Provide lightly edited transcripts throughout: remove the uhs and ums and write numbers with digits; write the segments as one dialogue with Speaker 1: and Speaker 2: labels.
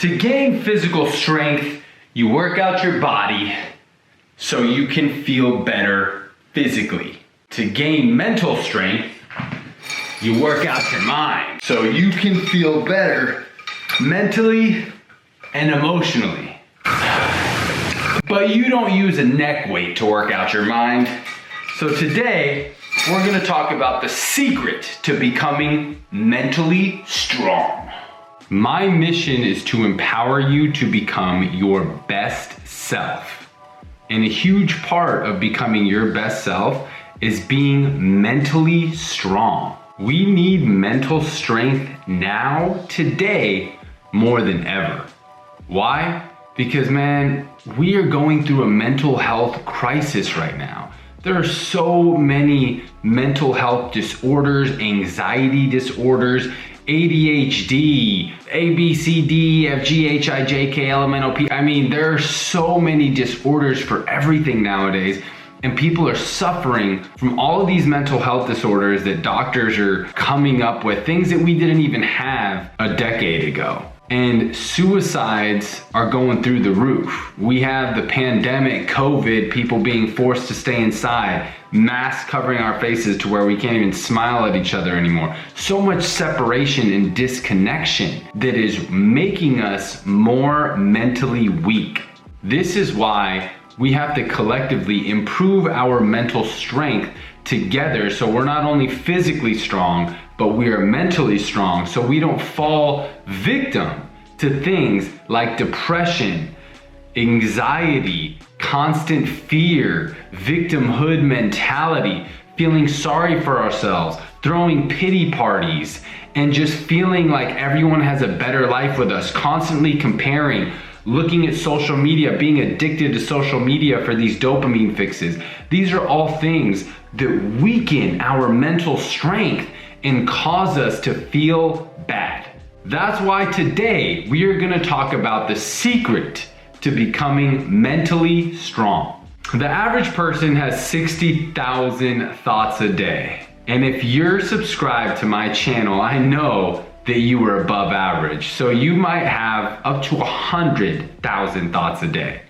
Speaker 1: To gain physical strength, you work out your body so you can feel better physically. To gain mental strength, you work out your mind so you can feel better mentally and emotionally. But you don't use a neck weight to work out your mind. So today, we're gonna talk about the secret to becoming mentally strong. My mission is to empower you to become your best self. And a huge part of becoming your best self is being mentally strong. We need mental strength now, today, more than ever. Why? Because man, we are going through a mental health crisis right now. There are so many mental health disorders, anxiety disorders, ADHD, A, B, C, D, E, F, G, H, I, J, K, L, M, N, O, P. I mean, there are so many disorders for everything nowadays. And people are suffering from all of these mental health disorders that doctors are coming up with, things that we didn't even have a decade ago. And suicides are going through the roof. We have the pandemic, COVID, people being forced to stay inside, masks covering our faces to where we can't even smile at each other anymore. So much separation and disconnection that is making us more mentally weak. This is why we have to collectively improve our mental strength together so we're not only physically strong, but we are mentally strong so we don't fall victim to things like depression, anxiety, constant fear, victimhood mentality, feeling sorry for ourselves, throwing pity parties, and just feeling like everyone has a better life with us, constantly comparing, looking at social media, being addicted to social media for these dopamine fixes. These are all things that weaken our mental strength and cause us to feel bad. That's why today we are gonna talk about the secret to becoming mentally strong. The average person has 60,000 thoughts a day. And if you're subscribed to my channel, I know that you are above average. So you might have up to 100,000 thoughts a day.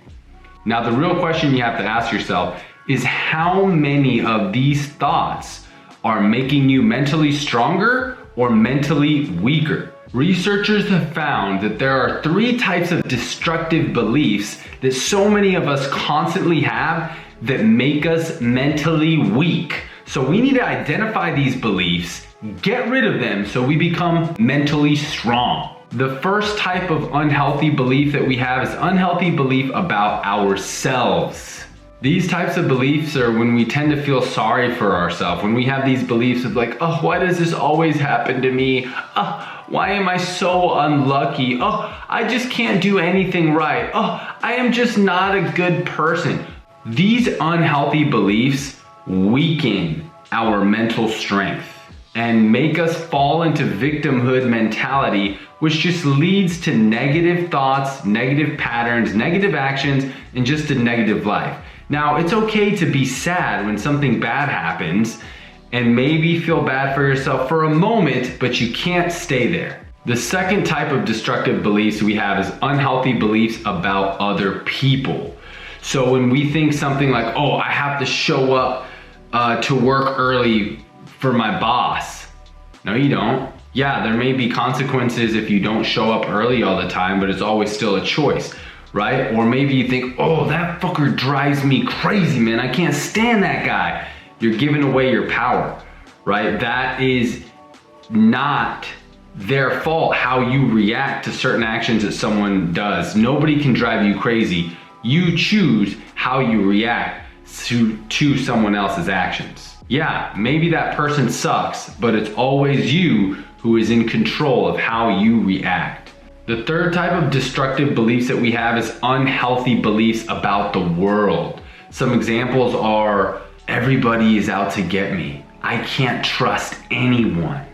Speaker 1: Now the real question you have to ask yourself is how many of these thoughts are making you mentally stronger or mentally weaker? Researchers have found that there are 3 types of destructive beliefs that so many of us constantly have that make us mentally weak. So we need to identify these beliefs, get rid of them so we become mentally strong. The first type of unhealthy belief that we have is unhealthy belief about ourselves. These types of beliefs are when we tend to feel sorry for ourselves, when we have these beliefs of like, oh, why does this always happen to me? Oh, why am I so unlucky? Oh, I just can't do anything right. Oh, I am just not a good person. These unhealthy beliefs weaken our mental strength and make us fall into victimhood mentality, which just leads to negative thoughts, negative patterns, negative actions, and just a negative life. Now, it's okay to be sad when something bad happens and maybe feel bad for yourself for a moment, but you can't stay there. The second type of destructive beliefs we have is unhealthy beliefs about other people. So when we think something like, oh, I have to show up to work early for my boss. No, you don't. Yeah, there may be consequences if you don't show up early all the time, but it's always still a choice, right? Or maybe you think, oh, that fucker drives me crazy, man. I can't stand that guy. You're giving away your power, right? That is not their fault how you react to certain actions that someone does. Nobody can drive you crazy. You choose how you react to someone else's actions. Yeah, maybe that person sucks, but it's always you who is in control of how you react. The third type of destructive beliefs that we have is unhealthy beliefs about the world. Some examples are, everybody is out to get me. I can't trust anyone.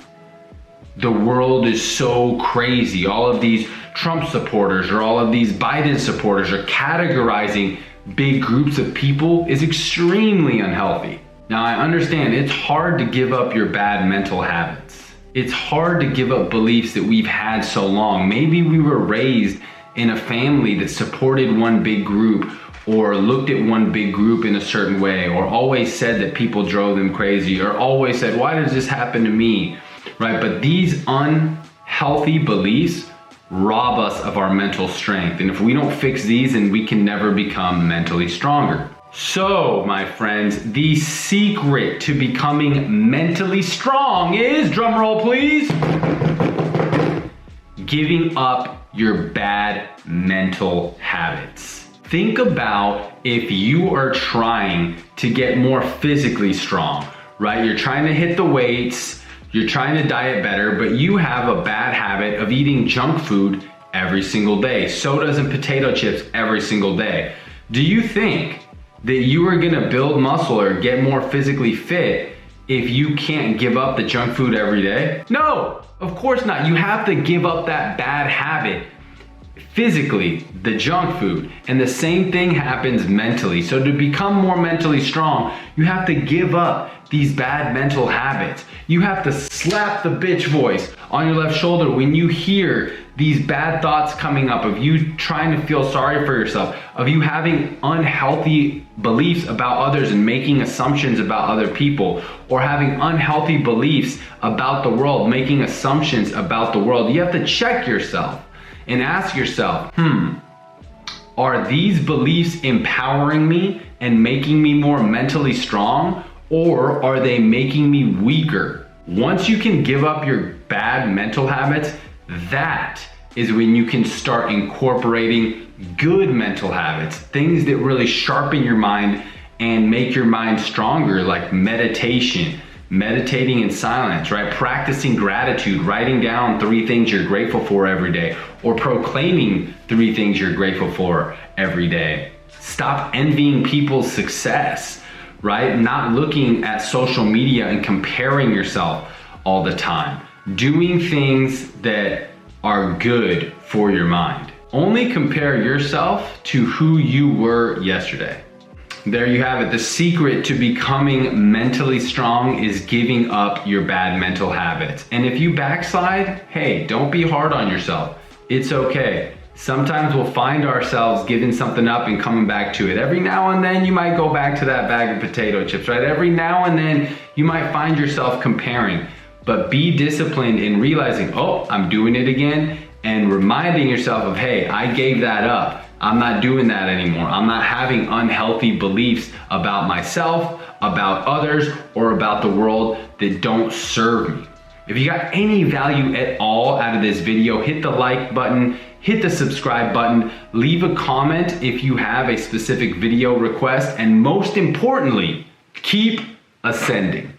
Speaker 1: The world is so crazy. All of these Trump supporters or all of these Biden supporters are categorizing big groups of people is extremely unhealthy. Now I understand it's hard to give up your bad mental habits. It's hard to give up beliefs that we've had so long. Maybe we were raised in a family that supported one big group, or looked at one big group in a certain way, or always said that people drove them crazy, or always said, why does this happen to me, right? But these unhealthy beliefs rob us of our mental strength. And if we don't fix these, then we can never become mentally stronger. So, my friends, the secret to becoming mentally strong is, drum roll please, giving up your bad mental habits. Think about if you are trying to get more physically strong, right? You're trying to hit the weights, you're trying to diet better, but you have a bad habit of eating junk food every single day, sodas and potato chips every single day. Do you think that you are gonna build muscle or get more physically fit if you can't give up the junk food every day? No, of course not. You have to give up that bad habit physically, the junk food, and the same thing happens mentally. So to become more mentally strong, you have to give up these bad mental habits. You have to slap the bitch voice on your left shoulder when you hear these bad thoughts coming up of you trying to feel sorry for yourself, of you having unhealthy beliefs about others and making assumptions about other people, or having unhealthy beliefs about the world, making assumptions about the world. You have to check yourself and ask yourself, are these beliefs empowering me and making me more mentally strong, or are they making me weaker? Once you can give up your bad mental habits, that is when you can start incorporating good mental habits, things that really sharpen your mind and make your mind stronger, like meditation, meditating in silence, right? Practicing gratitude, writing down 3 things you're grateful for every day, or proclaiming 3 things you're grateful for every day. Stop envying people's success, right? Not looking at social media and comparing yourself all the time. Doing things that are good for your mind. Only compare yourself to who you were yesterday. There you have it. The secret to becoming mentally strong is giving up your bad mental habits. And if you backslide, hey, don't be hard on yourself. It's okay. Sometimes we'll find ourselves giving something up and coming back to it. Every now and then you might go back to that bag of potato chips, right? Every now and then you might find yourself comparing, but be disciplined in realizing, oh, I'm doing it again, and reminding yourself of, hey, I gave that up. I'm not doing that anymore. I'm not having unhealthy beliefs about myself, about others, or about the world that don't serve me. If you got any value at all out of this video, hit the like button, hit the subscribe button, leave a comment if you have a specific video request, and most importantly, keep ascending.